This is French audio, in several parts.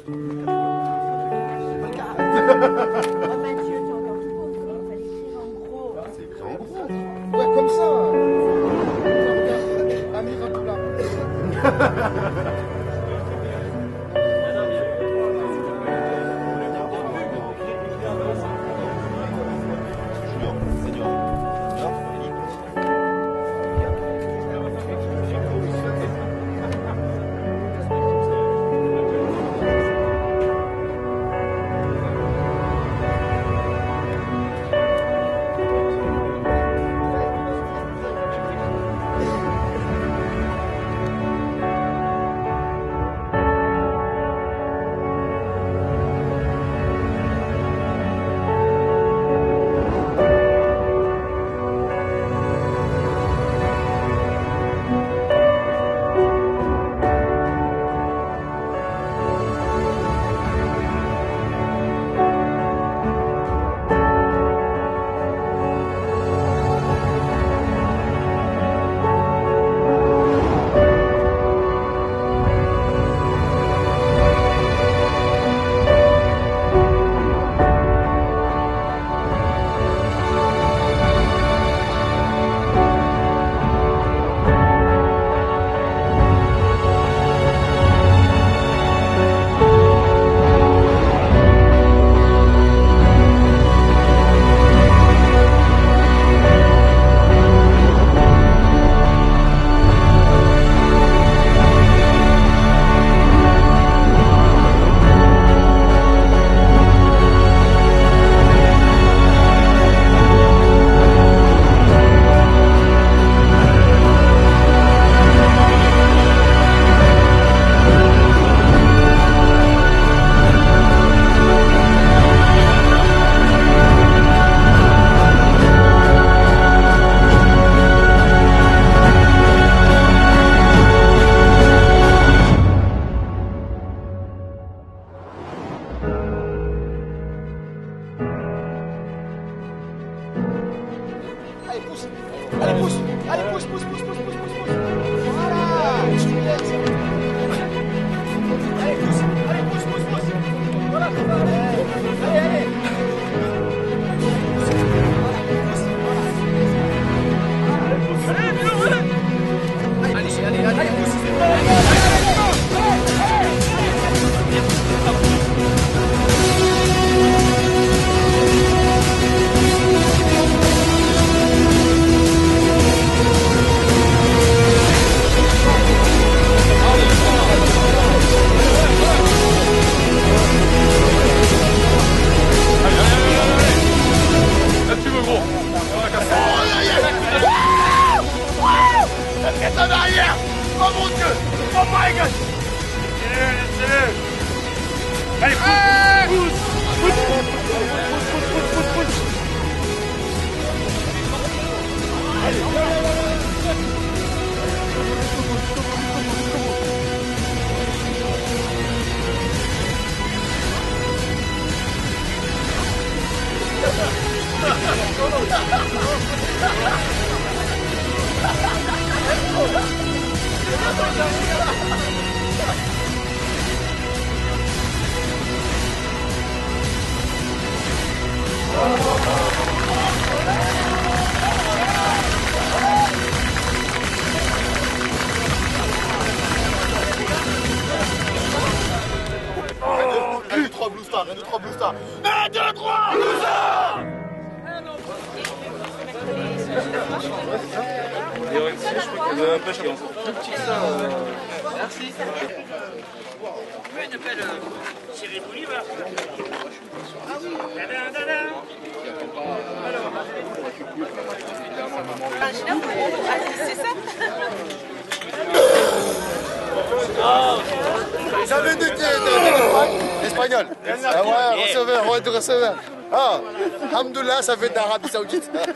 C'est écrit en gros. Ouais, comme ça. Ami Ratula. Allez, pousse. Allez, pousse. Allez, pousse, pousse, pousse, pousse, pousse, pousse, pousse. Voilà. Je te laisse. Allez, pousse. Allez, pousse, pousse, pousse. Voilà, ça va. Allez, allez. Reste en arrière. Oh mon Dieu. Oh my God. Laissez-le. Allez, pousse. Pousse. Allez, Un, deux, trois Blue Star, 1, 2, 3 Blue Star. 1, 2, 3 Blue Star. Et OMC, je crois qu'il y avait un peu chacun. Tout petit ça. Merci. Oui, il appelle Cyril Bolivar. Ah oui. C'est ça. J'avais dit espagnol. Ah ouais, receveur, ouais, de receveur. Ah, Alhamdoulilah, ça fait d'Arabie Saoudite. Ouais.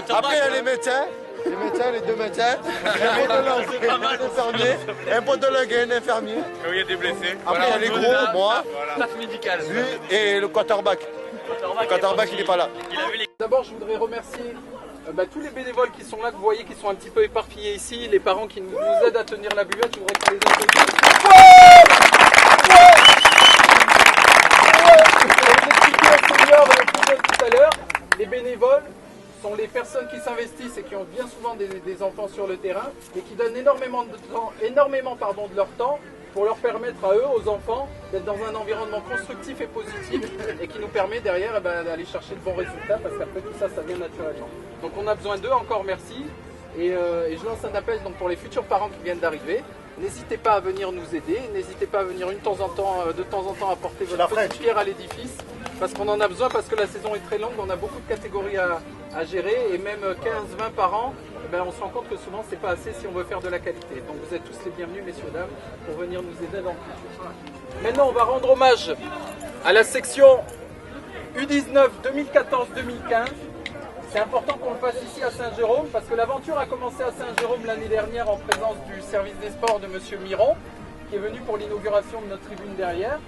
Après, il y a les médecins. Les deux médecins, un infirmier, un podologue et un infirmier. Quand il y a des blessés. Après, il y a les gros, moi, Staff médical. lui et le quarterback. Le quarterback, il n'est pas là. D'abord, je voudrais remercier tous les bénévoles qui sont là, que vous voyez qui sont un petit peu éparpillés ici, les parents qui nous aident à tenir la buvette. Je voudrais qu'on les applaudisse. sont les personnes qui s'investissent et qui ont bien souvent des enfants sur le terrain et qui donnent énormément de leur temps pour leur permettre à eux, aux enfants, d'être dans un environnement constructif et positif et qui nous permet derrière d'aller chercher de bons résultats parce qu'après tout ça, ça vient naturellement. Donc on a besoin d'eux, encore merci. Et je lance un appel donc, pour les futurs parents qui viennent d'arriver. N'hésitez pas à venir nous aider, n'hésitez pas à venir de temps en temps apporter votre petite pierre à l'édifice parce qu'on en a besoin, parce que la saison est très longue, on a beaucoup de catégories à gérer et même 15-20 par an, on se rend compte que souvent c'est pas assez si on veut faire de la qualité. Donc vous êtes tous les bienvenus, messieurs, dames, pour venir nous aider dans le futur. Maintenant on va rendre hommage à la section U19 2014-2015. C'est important qu'on le fasse ici à Saint-Jérôme parce que l'aventure a commencé à Saint-Jérôme l'année dernière en présence du service des sports de M. Miron qui est venu pour l'inauguration de notre tribune derrière.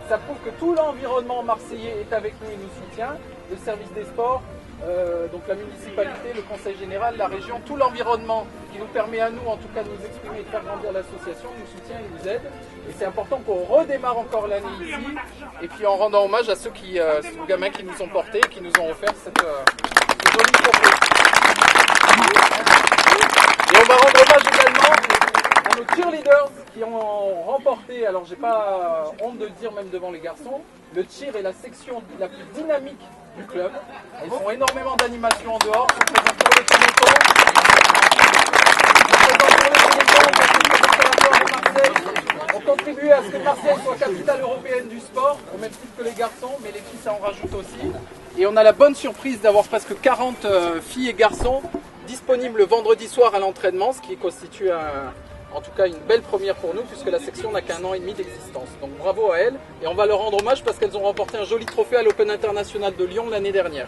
Ça prouve que tout l'environnement marseillais est avec nous et nous soutient. Le service des sports, donc la municipalité, le conseil général, la région, tout l'environnement qui nous permet à nous en tout cas de nous exprimer et de faire grandir l'association nous soutient et nous aide. Et c'est important qu'on redémarre encore l'année ici et puis en rendant hommage à ceux gamins qui nous ont portés et qui nous ont offert cette jolie trophée. Et on va rendre hommage également à nos cheerleaders qui ont remporté, alors j'ai pas honte de le dire même devant les garçons, le cheer est la section la plus dynamique du club. Elles font énormément d'animations en dehors, sont présentes sur les téléphons, ont contribué à ce que Marseille soit capitale européenne du sport, au même titre que les garçons, mais les filles ça en rajoute aussi. Et on a la bonne surprise d'avoir presque 40 filles et garçons disponibles le vendredi soir à l'entraînement, ce qui constitue en tout cas une belle première pour nous puisque la section n'a qu'un an et demi d'existence. Donc bravo à elles et on va leur rendre hommage parce qu'elles ont remporté un joli trophée à l'Open International de Lyon l'année dernière.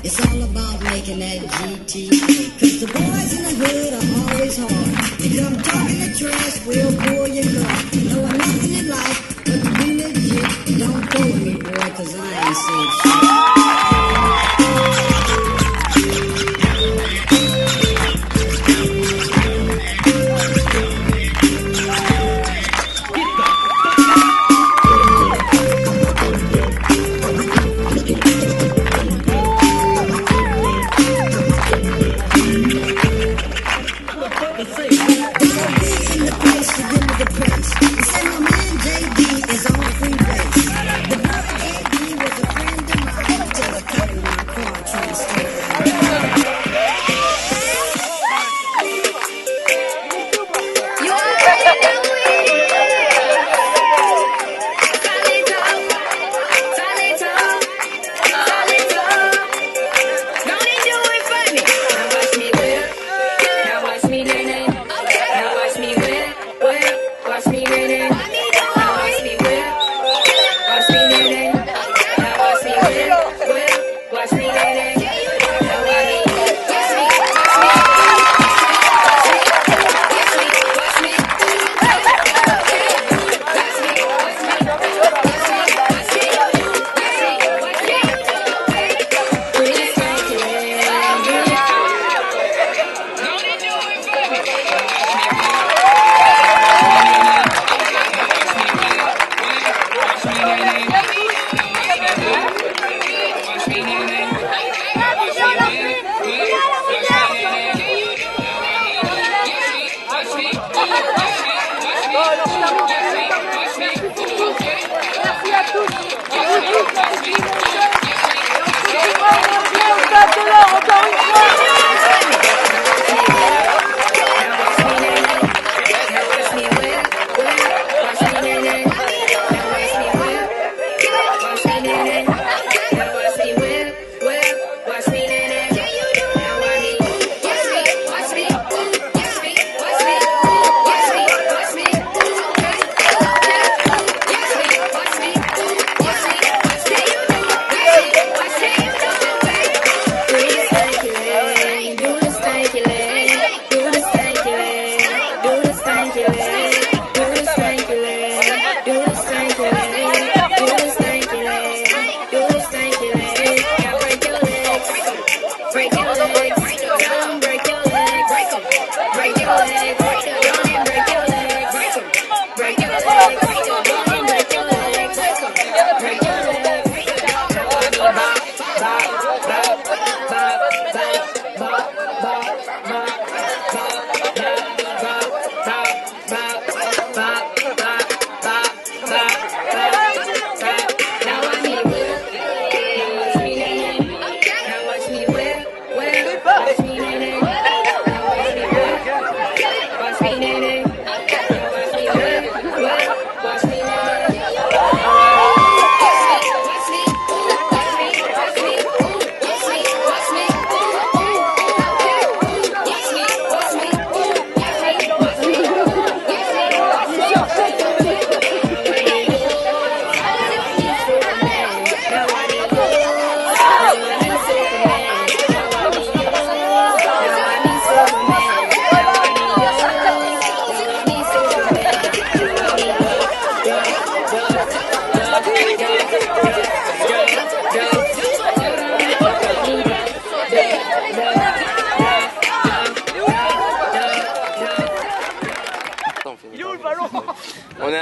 It's all about making that GTA. Cause the boys in the hood are always hard. You come talking the trash, we'll pull your car. Know nothing in life, but to be legit. Don't go with me, boy, cause I ain't said shit.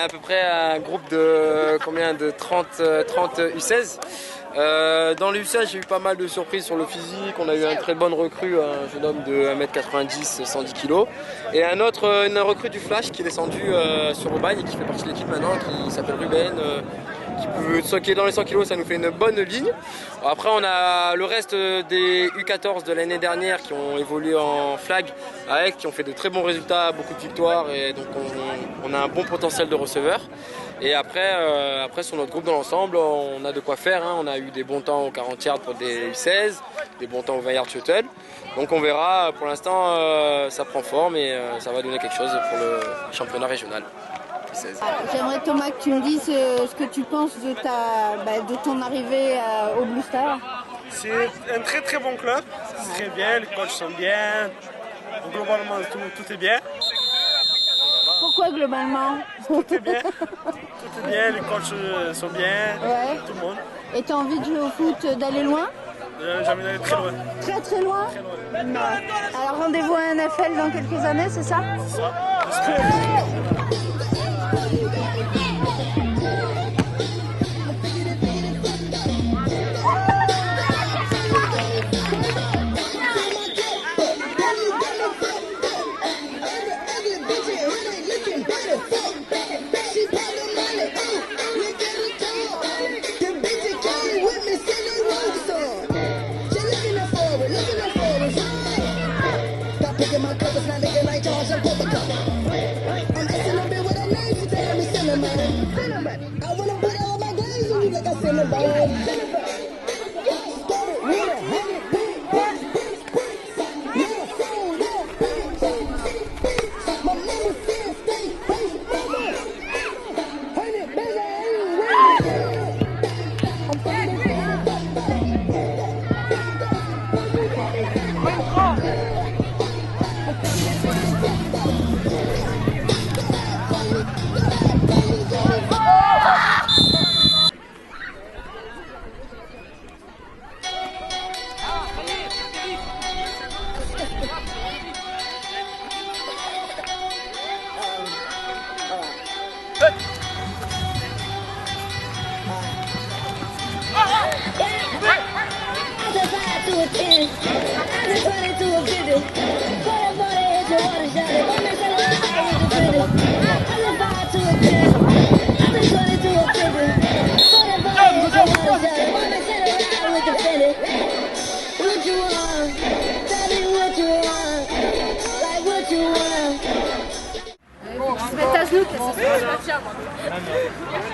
à peu près un groupe de combien de 30 U16. Dans les U16, j'ai eu pas mal de surprises sur le physique. On a eu une très bonne recrue, un jeune homme de 1m90, 110 kg. Et une recrue du Flash qui est descendu sur Aubagne et qui fait partie de l'équipe maintenant, qui s'appelle Ruben. Qui est dans les 100 kg, ça nous fait une bonne ligne. Après, on a le reste des U14 de l'année dernière qui ont évolué en flag avec, qui ont fait de très bons résultats, beaucoup de victoires, et donc on a un bon potentiel de receveur. Et après, sur notre groupe dans l'ensemble, on a de quoi faire. On a eu des bons temps au 40 yards pour des U16, des bons temps au 20 yards shuttle. Donc on verra, pour l'instant ça prend forme et ça va donner quelque chose pour le championnat régional. J'aimerais, Thomas, que tu me dises ce que tu penses de ton arrivée au Blue Star. C'est un très très bon club, c'est très bien, les coachs sont bien, globalement tout est bien. Pourquoi globalement? Tout est bien, les coachs sont bien, ouais. Tout le monde. Et tu as envie de jouer au foot, d'aller loin? J'ai envie d'aller très loin. Très loin? Très loin. Non. Alors rendez-vous à NFL dans quelques années, c'est ça? C'est ça.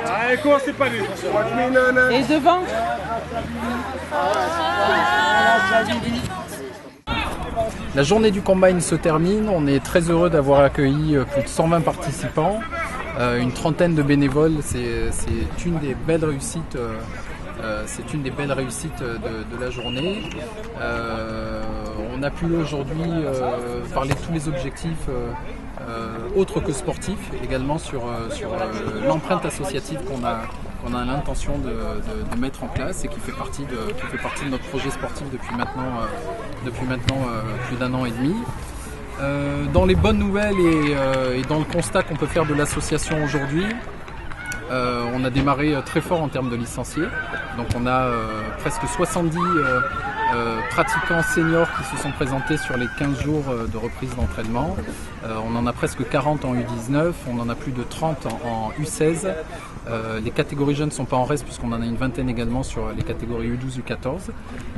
Allez, cours, c'est pas lui. Et devant? La journée du Combine se termine. On est très heureux d'avoir accueilli plus de 120 participants, une trentaine de bénévoles. C'est une des belles réussites. De la journée. On a pu aujourd'hui parler de tous les objectifs autres que sportifs, également sur l'empreinte associative qu'on a l'intention de mettre en place et qui fait partie de notre projet sportif depuis maintenant plus d'un an et demi. Dans les bonnes nouvelles et dans le constat qu'on peut faire de l'association aujourd'hui, on a démarré très fort en termes de licenciés. Donc on a presque 70 pratiquants seniors qui se sont présentés sur les 15 jours de reprise d'entraînement. On en a presque 40 en U19, on en a plus de 30 en U16. Les catégories jeunes ne sont pas en reste puisqu'on en a une vingtaine également sur les catégories U12, U14.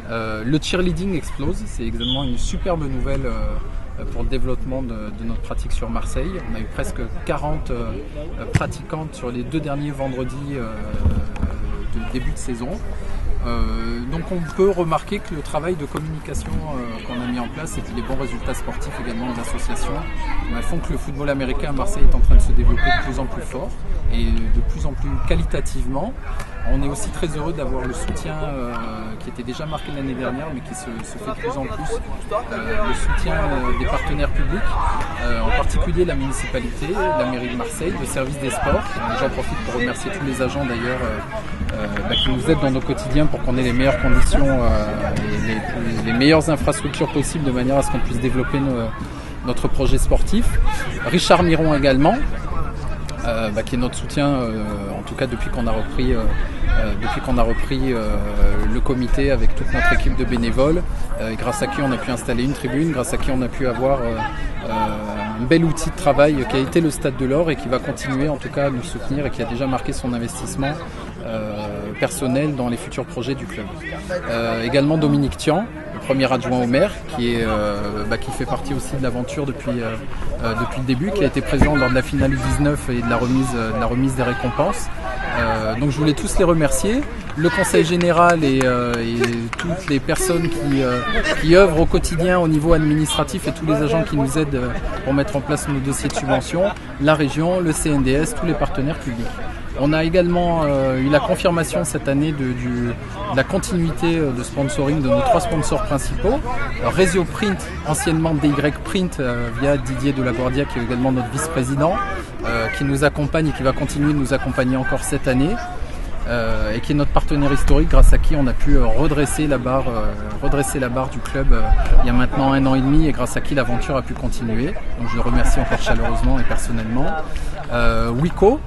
Le cheerleading explose, c'est également une superbe nouvelle pour le développement de notre pratique sur Marseille. On a eu presque 40 pratiquantes sur les 2 derniers vendredis de début de saison. Donc on peut remarquer que le travail de communication qu'on a mis en place et puis les bons résultats sportifs également de l'association font que le football américain à Marseille est en train de se développer de plus en plus fort et de plus en plus qualitativement. On est aussi très heureux d'avoir le soutien qui était déjà marqué l'année dernière mais qui se fait de plus en plus, le soutien des partenaires publics, en particulier la municipalité, la mairie de Marseille, le service des sports. J'en profite pour remercier tous les agents d'ailleurs qui nous aident dans nos quotidiens pour qu'on ait les meilleures conditions et les meilleures infrastructures possibles de manière à ce qu'on puisse développer notre projet sportif. Richard Miron également. qui est notre soutien, en tout cas depuis qu'on a repris, le comité avec toute notre équipe de bénévoles, grâce à qui on a pu installer une tribune, grâce à qui on a pu avoir un bel outil de travail qui a été le Stade de l'Or et qui va continuer en tout cas à nous soutenir et qui a déjà marqué son investissement personnel dans les futurs projets du club. Également Dominique Tian, le premier adjoint au maire, qui fait partie aussi de l'aventure depuis le début, qui a été présent lors de la finale U19 et de la remise des récompenses. Donc je voulais tous les remercier, le conseil général et toutes les personnes qui œuvrent au quotidien au niveau administratif et tous les agents qui nous aident pour mettre en place nos dossiers de subvention, la région, le CNDS, tous les partenaires publics. On a également eu la confirmation cette année de la continuité de sponsoring de nos 3 sponsors principaux. Réseau Print, anciennement DY Print, via Didier Delaguardia, qui est également notre vice-président, qui nous accompagne et qui va continuer de nous accompagner encore cette année. Et qui est notre partenaire historique, grâce à qui on a pu redresser la barre du club il y a maintenant 1 an et demi, et grâce à qui l'aventure a pu continuer. Donc je le remercie encore chaleureusement et personnellement. Wico,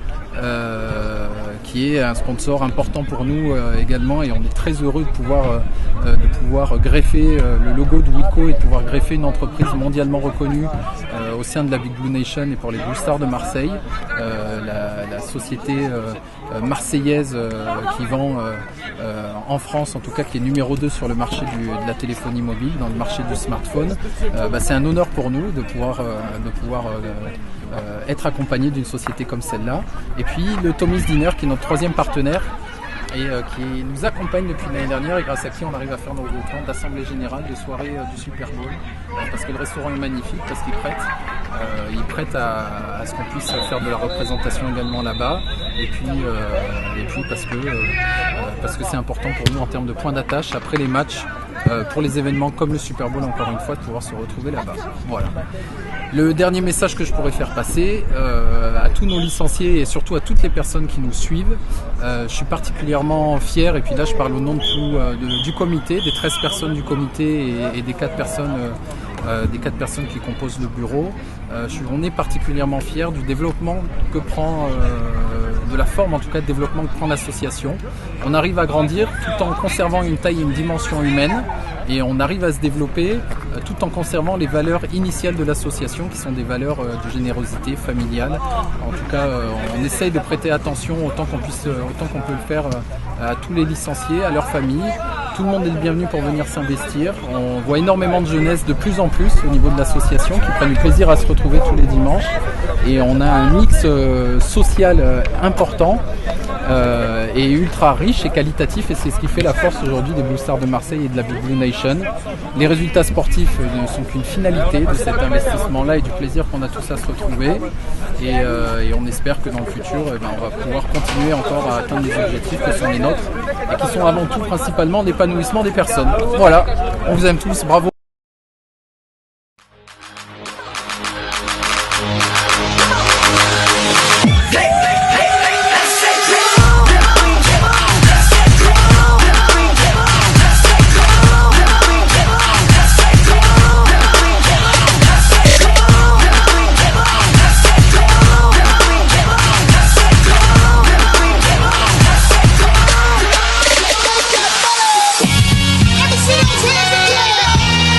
qui est un sponsor important pour nous également, et on est très heureux de pouvoir greffer le logo de Wico et de pouvoir greffer une entreprise mondialement reconnue au sein de la Big Blue Nation et pour les Blue Stars de Marseille, la société marseillaise qui vend en France, en tout cas qui est numéro 2 sur le marché de la téléphonie mobile, dans le marché du smartphone. C'est un honneur pour nous de pouvoir être accompagné d'une société comme celle-là. Et puis le Tommy's Dinner, qui est notre 3e partenaire et qui nous accompagne depuis l'année dernière, et grâce à qui on arrive à faire nos temps d'assemblée générale, de soirée du Super Bowl, parce que le restaurant est magnifique, parce qu'il prête à ce qu'on puisse faire de la représentation également là-bas, et puis parce que c'est important pour nous en termes de points d'attache après les matchs, pour les événements comme le Super Bowl, encore une fois, de pouvoir se retrouver là-bas. Voilà. Le dernier message que je pourrais faire passer à tous nos licenciés et surtout à toutes les personnes qui nous suivent, je suis particulièrement fier, et puis là je parle au nom de du comité, des 13 personnes du comité et des 4 personnes qui composent le bureau. On est particulièrement fiers du développement que prend, de la forme en tout cas de développement que prend l'association. On arrive à grandir tout en conservant une taille et une dimension humaine, et on arrive à se développer tout en conservant les valeurs initiales de l'association, qui sont des valeurs de générosité familiale. En tout cas, on essaye de prêter attention autant qu'on peut le faire à tous les licenciés, à leurs familles. Tout le monde est le bienvenu pour venir s'investir. On voit énormément de jeunesse de plus en plus au niveau de l'association qui prennent du plaisir à se retrouver tous les dimanches. Et on a un mix social important et ultra riche et qualitatif, et c'est ce qui fait la force aujourd'hui des Blue Stars de Marseille et de la Big Blue Nation. Les résultats sportifs ne sont qu'une finalité de cet investissement-là et du plaisir qu'on a tous à se retrouver. Et on espère que dans le futur, on va pouvoir continuer encore à atteindre les objectifs que sont les nôtres et qui sont avant tout principalement l'épanouissement des personnes. Voilà, on vous aime tous, bravo. Every single time.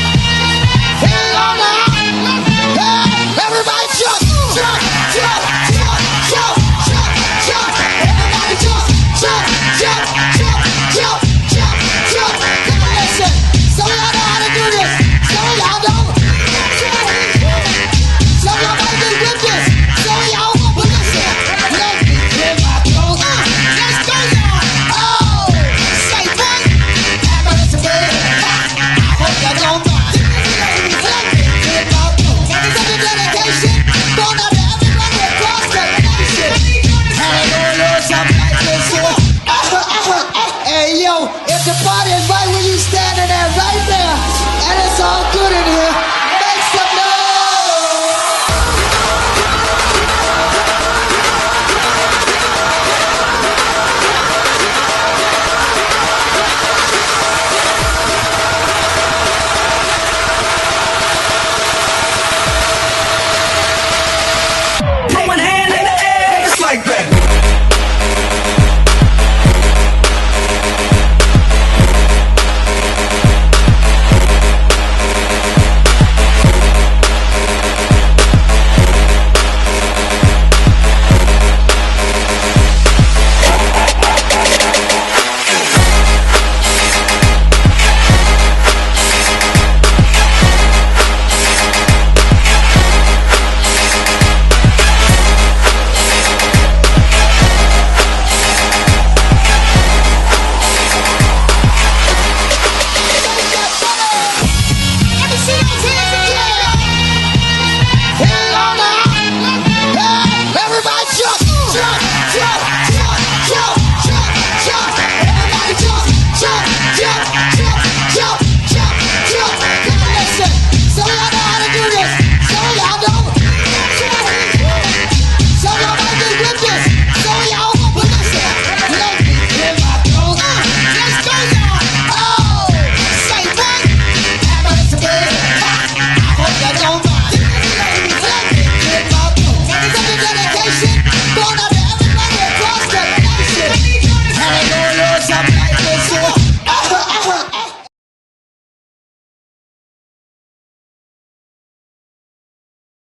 shot!